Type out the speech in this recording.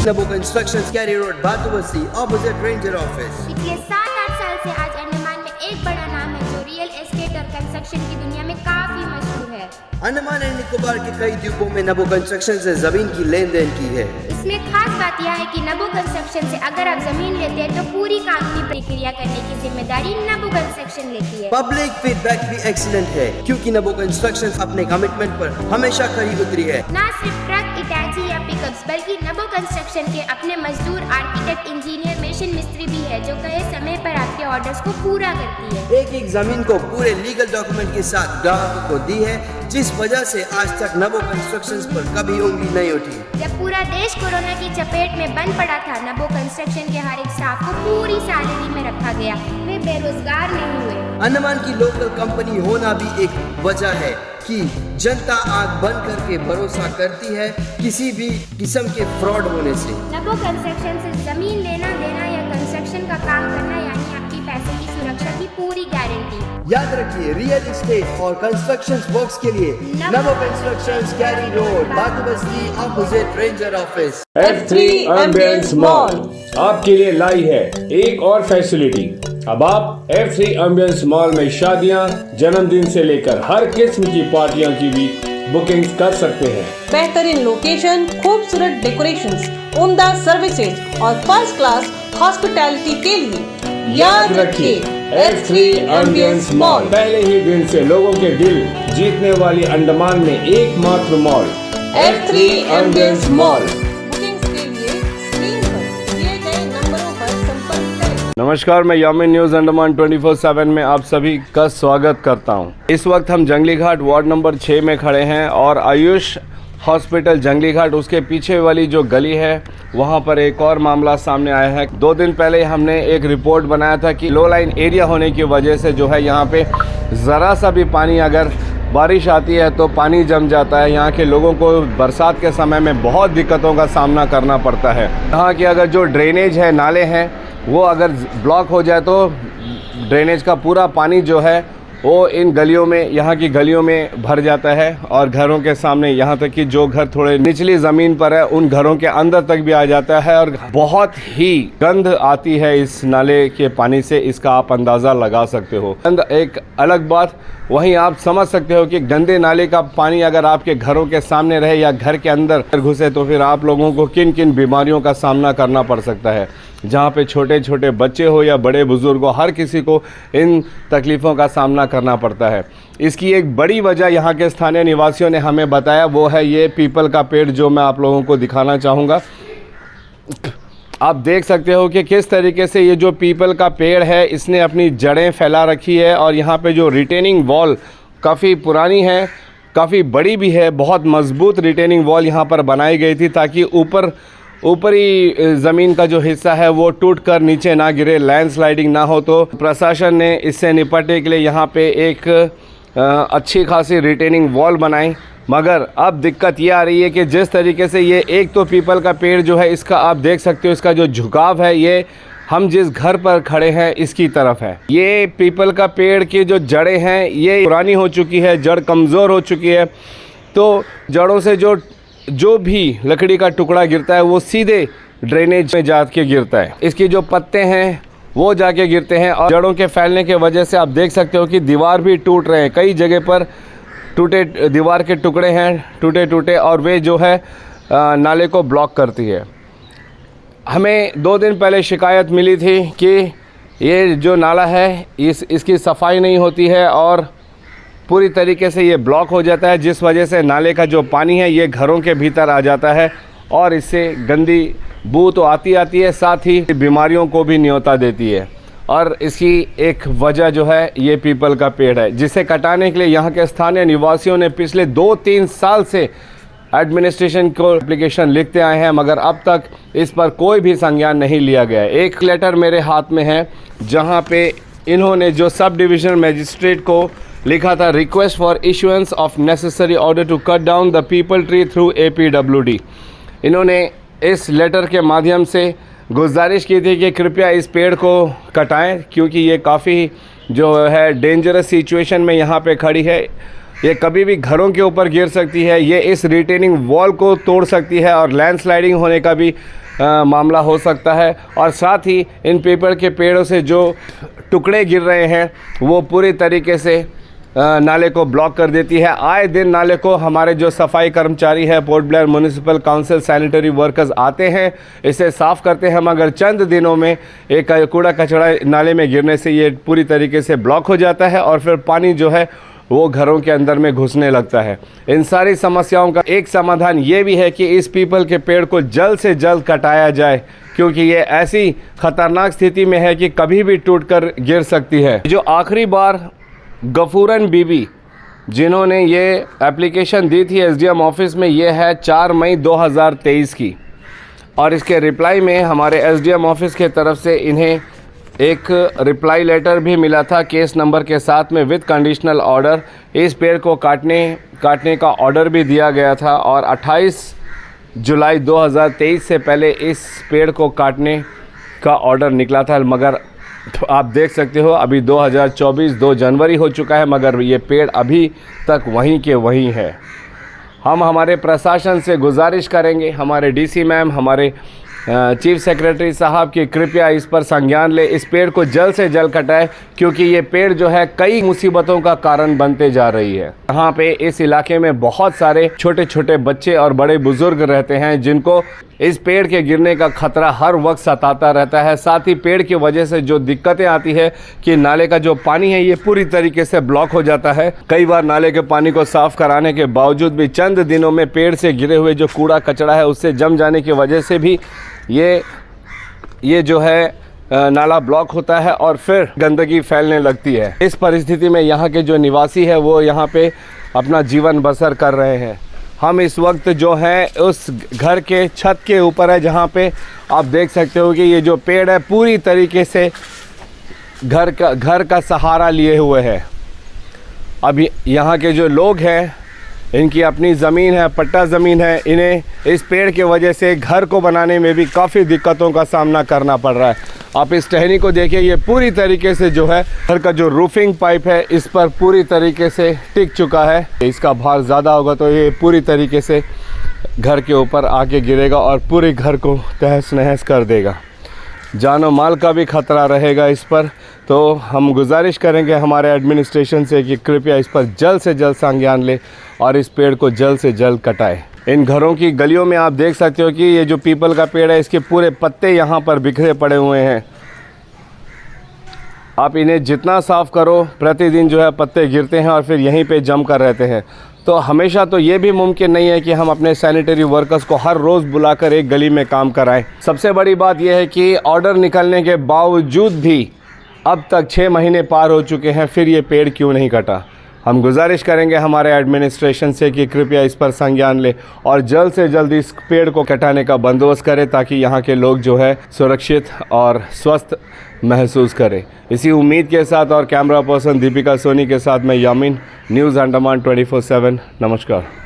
Nabo Constructions, Cary Road, Bhatubasi, opposite Ranger Office. पिछले 7-8 साल से आज अंडमान में एक बड़ा नाम है जो रियल एस्टेट और कंस्ट्रक्शन की दुनिया में काफी मशहूर है। अंडमान एंड निकोबार के कई द्वीपों में नबो कंस्ट्रक्शन से जमीन की लेन देन की है। इसमें खास बात यह है कि नबो कंस्ट्रक्शन से अगर आप जमीन लेते हैं तो पूरी कानूनी प्रक्रिया करने की जिम्मेदारी नबो कंस्ट्रक्शन लेती है। पब्लिक फीडबैक भी एक्सीलेंट है क्योंकि नबो कंस्ट्रक्शन अपने कमिटमेंट पर हमेशा खरी उतरी है। न सिर्फ ट्रक, इटाची या पिकअप्स बल्कि नबो कंस्ट्रक्शन के अपने मजदूर, आर्किटेक्ट, इंजीनियर, मशीन मिस्त्री भी है जो कहे समय पर आपके ऑर्डर्स को पूरा करती है। एक जमीन को पूरे लीगल डॉक्यूमेंट के साथ ग्राहकों को दी है, जिस वजह से आज तक नबो कंस्ट्रक्शंस पर कभी उंगली नहीं उठी। जब पूरा देश कोरोना की चपेट में बंद पड़ा था, नबो कंस्ट्रक्शन के हर एक स्टाफ को पूरी सैलरी में रखा गया, वे बेरोजगार नहीं हुए। अंडमान की लोकल कंपनी होना भी एक वजह है कि जनता आंख बंद करके भरोसा करती है किसी भी किस्म के फ्रॉड होने से। नबो कंस्ट्रक्शन से जमीन लेना देना या कंस्ट्रक्शन का काम करना यानी आपकी पैसे की सुरक्षा की पूरी गारंटी। याद रखिए, रियल एस्टेट और कंस्ट्रक्शन वर्क्स के लिए नबो कंस्ट्रक्शंस, कैरी road, Batubasti, opposite ranger office. F3 Ambience Mall आपके लिए लाई है एक और फैसिलिटी। अब आप F3 Ambience Mall में शादियां, जन्मदिन से लेकर हर किस्म की पार्टियों की भी बुकिंग कर सकते हैं। बेहतरीन लोकेशन, खूबसूरत डेकोरेशंस, उम्दा सर्विसेज और फर्स्ट क्लास हॉस्पिटैलिटी के लिए याद रखिए F3 Ambience Mall पहले ही दिन से लोगों के दिल जीतने वाली अंडमान में एकमात्र mall F3 Ambience Mall। Bookings के लिए स्क्रीन पर दिए गए नंबरों पर संपर्क करें। नमस्कार, मैं यामिन न्यूज़ अंडमान 24/7 में आप सभी का स्वागत करता हूं। इस वक्त हम जंगली घाट वार्ड नंबर 6 में खड़े हैं और आयुष हॉस्पिटल जंगली घाट उसके पीछे वाली जो गली है वहाँ पर एक और मामला सामने आया है। 2 दिन पहले हमने एक रिपोर्ट बनाया था कि लो लाइन एरिया होने की वजह से जो है यहाँ पे ज़रा सा भी पानी, अगर बारिश आती है तो पानी जम जाता है। यहाँ के लोगों को बरसात के समय में बहुत दिक्कतों का सामना करना पड़ता है। यहाँ की अगर जो ड्रेनेज है, नाले हैं, वो अगर ब्लॉक हो जाए तो ड्रेनेज का पूरा पानी जो है वो इन गलियों में, यहाँ की गलियों में भर जाता है और घरों के सामने, यहाँ तक कि जो घर थोड़े निचली ज़मीन पर है उन घरों के अंदर तक भी आ जाता है और बहुत ही गंध आती है इस नाले के पानी से। इसका आप अंदाज़ा लगा सकते हो। गंध एक अलग बात, वहीं आप समझ सकते हो कि गंदे नाले का पानी अगर आपके घरों के सामने रहे या घर के अंदर घुसे तो फिर आप लोगों को किन किन बीमारियों का सामना करना पड़ सकता है। जहाँ पे छोटे छोटे बच्चे हो या बड़े बुज़ुर्ग हो, हर किसी को इन तकलीफ़ों का सामना करना पड़ता है। इसकी एक बड़ी वजह यहाँ के स्थानीय निवासियों ने हमें बताया, वो है ये पीपल का पेड़ जो मैं आप लोगों को दिखाना चाहूँगा। आप देख सकते हो कि किस तरीके से ये जो पीपल का पेड़ है इसने अपनी जड़ें फैला रखी है और यहाँ पे जो रिटेनिंग वॉल काफ़ी पुरानी है, काफ़ी बड़ी भी है, बहुत मजबूत रिटेनिंग वॉल यहाँ पर बनाई गई थी ताकि ऊपरी ज़मीन का जो हिस्सा है वो टूट कर नीचे ना गिरे, लैंडस्लाइडिंग ना हो। तो प्रशासन ने इससे निपटने के लिए यहाँ पे एक अच्छी खासी रिटेनिंग वॉल बनाई। मगर अब दिक्कत ये आ रही है कि जिस तरीके से ये एक तो पीपल का पेड़ जो है इसका आप देख सकते हो, इसका जो झुकाव है ये हम जिस घर पर खड़े हैं इसकी तरफ है। ये पीपल का पेड़ की जो जड़ें हैं ये पुरानी हो चुकी है, जड़ कमज़ोर हो चुकी है, तो जड़ों से जो भी लकड़ी का टुकड़ा गिरता है वो सीधे ड्रेनेज में जाके गिरता है। इसकी जो पत्ते हैं वो जाके गिरते हैं और जड़ों के फैलने के वजह से आप देख सकते हो कि दीवार भी टूट रहे हैं। कई जगह पर टूटे दीवार के टुकड़े हैं, टूटे और वे जो है नाले को ब्लॉक करती है। हमें 2 दिन पहले शिकायत मिली थी कि ये जो नाला है इसकी सफाई नहीं होती है और पूरी तरीके से ये ब्लॉक हो जाता है, जिस वजह से नाले का जो पानी है ये घरों के भीतर आ जाता है और इससे गंदी बू तो आती है, साथ ही बीमारियों को भी न्योता देती है। और इसकी एक वजह जो है ये पीपल का पेड़ है, जिसे कटाने के लिए यहाँ के स्थानीय निवासियों ने पिछले 2-3 साल से एडमिनिस्ट्रेशन को एप्लीकेशन लिखते आए हैं, मगर अब तक इस पर कोई भी संज्ञान नहीं लिया गया है। एक लेटर मेरे हाथ में है जहाँ पे इन्होंने जो सब डिविजनल मजिस्ट्रेट को लिखा था, request for issuance of necessary order to cut down the peepal tree through APWD। इन्होंने इस लेटर के माध्यम से गुजारिश की थी कि कृपया इस पेड़ को कटाएं क्योंकि ये काफ़ी जो है डेंजरस सिचुएशन में यहाँ पे खड़ी है। ये कभी भी घरों के ऊपर गिर सकती है, ये इस रिटेनिंग वॉल को तोड़ सकती है और लैंडस्लाइडिंग होने का भी मामला हो सकता है। और साथ ही इन पीपल के पेड़ों से जो टुकड़े गिर रहे हैं वो पूरी तरीके से नाले को ब्लॉक कर देती है। आए दिन नाले को हमारे जो सफाई कर्मचारी है, port Blair municipal council sanitary workers आते हैं, इसे साफ़ करते हैं, मगर चंद दिनों में एक कूड़ा कचरा नाले में गिरने से ये पूरी तरीके से ब्लॉक हो जाता है और फिर पानी जो है वो घरों के अंदर में घुसने लगता है। इन सारी समस्याओं का एक समाधान ये भी है कि इस पीपल के पेड़ को जल्द से जल्द कटाया जाए, क्योंकि ये ऐसी ख़तरनाक स्थिति में है कि कभी भी टूटकर गिर सकती है। जो आखिरी बार गफूरन बीबी जिन्होंने ये एप्लीकेशन दी थी एसडीएम ऑफिस में, ये है 4 मई 2023 की, और इसके रिप्लाई में हमारे एसडीएम ऑफिस के तरफ से इन्हें एक रिप्लाई लेटर भी मिला था केस नंबर के साथ में विद कंडीशनल ऑर्डर। इस पेड़ को काटने का ऑर्डर भी दिया गया था और 28 जुलाई 2023 से पहले इस पेड़ को काटने का ऑर्डर निकला था, मगर आप देख सकते हो अभी 2024 2 जनवरी हो चुका है, मगर ये पेड़ अभी तक वहीं के वहीं है। हम हमारे प्रशासन से गुजारिश करेंगे, हमारे डीसी मैम, हमारे चीफ सेक्रेटरी साहब की कृपया इस पर संज्ञान ले, इस पेड़ को जल्द से जल्द कटाए, क्योंकि ये पेड़ जो है कई मुसीबतों का कारण बनते जा रही है। यहाँ पे इस इलाके में बहुत सारे छोटे छोटे बच्चे और बड़े बुजुर्ग रहते हैं जिनको इस पेड़ के गिरने का खतरा हर वक्त सताता रहता है। साथ ही पेड़ की वजह से जो दिक्कतें आती है कि नाले का जो पानी है ये पूरी तरीके से ब्लॉक हो जाता है। कई बार नाले के पानी को साफ कराने के बावजूद भी चंद दिनों में पेड़ से गिरे हुए जो कूड़ा कचरा है उससे जम जाने की वजह से भी ये जो है नाला ब्लॉक होता है और फिर गंदगी फैलने लगती है। इस परिस्थिति में यहाँ के जो निवासी है वो यहाँ पे अपना जीवन बसर कर रहे हैं। हम इस वक्त जो है उस घर के छत के ऊपर है जहाँ पे आप देख सकते हो कि ये जो पेड़ है पूरी तरीके से घर का सहारा लिए हुए है। अब यहाँ के जो लोग हैं इनकी अपनी ज़मीन है, पट्टा ज़मीन है, इन्हें इस पेड़ के वजह से घर को बनाने में भी काफ़ी दिक्कतों का सामना करना पड़ रहा है। आप इस टहनी को देखिए, ये पूरी तरीके से जो है घर का जो रूफिंग पाइप है इस पर पूरी तरीके से टिक चुका है। इसका भार ज़्यादा होगा तो ये पूरी तरीके से घर के ऊपर आके गिरेगा और पूरे घर को तहस नहस कर देगा। जानो माल का भी खतरा रहेगा इस पर। तो हम गुजारिश करेंगे हमारे एडमिनिस्ट्रेशन से कि कृपया इस पर जल्द से जल्द संज्ञान ले और इस पेड़ को जल्द से जल्द कटाए। इन घरों की गलियों में आप देख सकते हो कि ये जो पीपल का पेड़ है इसके पूरे पत्ते यहाँ पर बिखरे पड़े हुए हैं। आप इन्हें जितना साफ़ करो प्रतिदिन जो है पत्ते गिरते हैं और फिर यहीं पे जम कर रहते हैं। तो हमेशा तो ये भी मुमकिन नहीं है कि हम अपने सैनिटरी वर्कर्स को हर रोज़ बुलाकर एक गली में काम कराएं। सबसे बड़ी बात यह है कि ऑर्डर निकलने के बावजूद भी अब तक 6 महीने पार हो चुके हैं, फिर ये पेड़ क्यों नहीं कटा। हम गुजारिश करेंगे हमारे एडमिनिस्ट्रेशन से कि कृपया इस पर संज्ञान ले और जल्द से जल्द इस पेड़ को कटाने का बंदोबस्त करें ताकि यहाँ के लोग जो है सुरक्षित और स्वस्थ महसूस करें। इसी उम्मीद के साथ और कैमरा पर्सन दीपिका सोनी के साथ मैं यामीन, न्यूज़ अंडमान 24/7। नमस्कार।